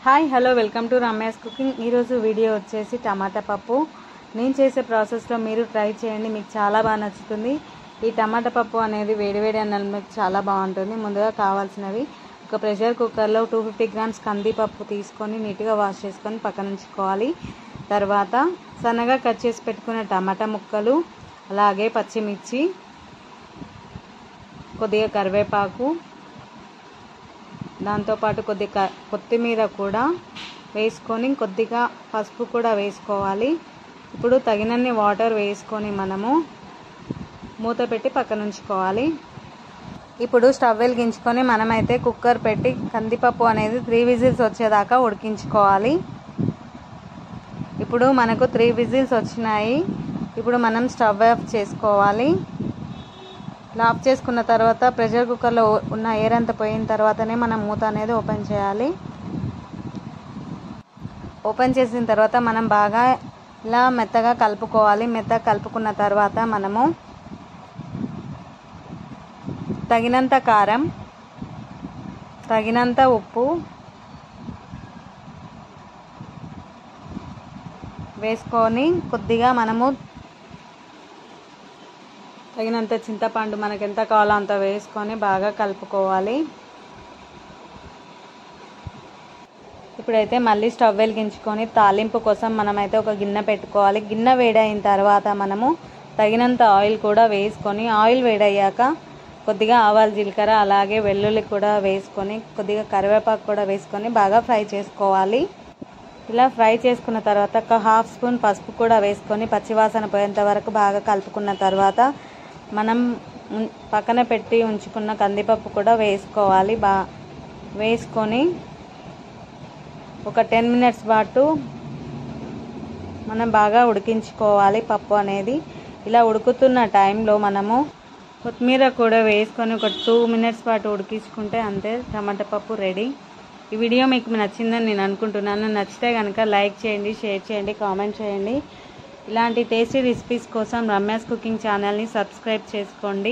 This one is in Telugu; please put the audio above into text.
Hi hello welcome to Ramya's cooking. ఈరోజు వీడియో వచ్చేసి టమాటా పప్పు. నేను చేసే ప్రాసెస్లో మీరు ట్రై చేయండి, మీకు చాలా బాగా నచ్చుతుంది. ఈ టమాటా పప్పు అనేది వేడివేడి అన్నంలోకి చాలా బాగుంటుంది. ముందుగా కావాల్సినవి ఒక ప్రెషర్ కుక్కర్లో 250 గ్రామ్స్ కందిపప్పు తీసుకొని నీట్గా వాష్ చేసుకొని పక్కన ఉంచుకోవాలి. తర్వాత సన్నగా కట్ చేసి పెట్టుకున్న టమాటా ముక్కలు, అలాగే పచ్చిమిర్చి, కొద్దిగా కరివేపాకు, దాంతోపాటు కొద్దిగా కొత్తిమీర కూడా వేసుకొని కొద్దిగా పసుపు కూడా వేసుకోవాలి. ఇప్పుడు తగినన్ని వాటర్ వేసుకొని మనము మూత పెట్టి పక్కన ఉంచుకోవాలి. ఇప్పుడు స్టవ్ వెలిగించుకొని మనమైతే కుక్కర్ పెట్టి కందిపప్పు అనేది 3 విజిల్స్ వచ్చేదాకా ఉడికించుకోవాలి. ఇప్పుడు మనకు 3 విజిల్స్ వచ్చినాయి. ఇప్పుడు మనం స్టవ్ ఆఫ్ చేసుకోవాలి. ఆఫ్ చేసుకున్న తర్వాత ప్రెషర్ కుక్కర్లో ఉన్న ఎయిర్ అంతా పోయిన తర్వాతనే మనం మూత అనేది ఓపెన్ చేయాలి. ఓపెన్ చేసిన తర్వాత మనం బాగా ఇలా మెత్తగా కలుపుకోవాలి. మెత్తగా కలుపుకున్న తర్వాత మనము తగినంత కారం, తగినంత ఉప్పు వేసుకొని కొద్దిగా మనము తగినంత చింతపండు మనకు ఎంత కావాలో అంత వేసుకొని బాగా కలుపుకోవాలి. ఇప్పుడైతే మళ్ళీ స్టవ్ వెలిగించుకొని తాలింపు కోసం మనమైతే ఒక గిన్నె పెట్టుకోవాలి. గిన్నె వేడైన తర్వాత మనము తగినంత ఆయిల్ కూడా వేసుకొని, ఆయిల్ వేడయ్యాక కొద్దిగా ఆవాలు, జీలకర్ర, అలాగే వెల్లుల్లి కూడా వేసుకొని కొద్దిగా కరివేపాకు కూడా వేసుకొని బాగా ఫ్రై చేసుకోవాలి. ఇలా ఫ్రై చేసుకున్న తర్వాత ఒక 1/2 స్పూన్ పసుపు కూడా వేసుకొని పచ్చివాసన పోయేంత వరకు బాగా కలుపుకున్న తర్వాత మనం పక్కన పెట్టి ఉంచుకున్న కందిపప్పు కూడా వేసుకోవాలి. వేసుకొని ఒక 10 మినిట్స్ పాటు మనం బాగా ఉడికించుకోవాలి పప్పు అనేది. ఇలా ఉడుకుతున్న టైంలో మనము కొత్తిమీర కూడా వేసుకొని ఒక 2 మినిట్స్ పాటు ఉడికించుకుంటే అంతే, టమాటా పప్పు రెడీ. ఈ వీడియో మీకు నచ్చిందని నేను అనుకుంటున్నాను. నచ్చితే కనుక లైక్ చేయండి, షేర్ చేయండి, కామెంట్ చేయండి. ఇలాంటి టేస్టీ రెసిపీస్ కోసం రమ్యాస్ కుకింగ్ ఛానల్ని సబ్స్క్రైబ్ చేసుకోండి.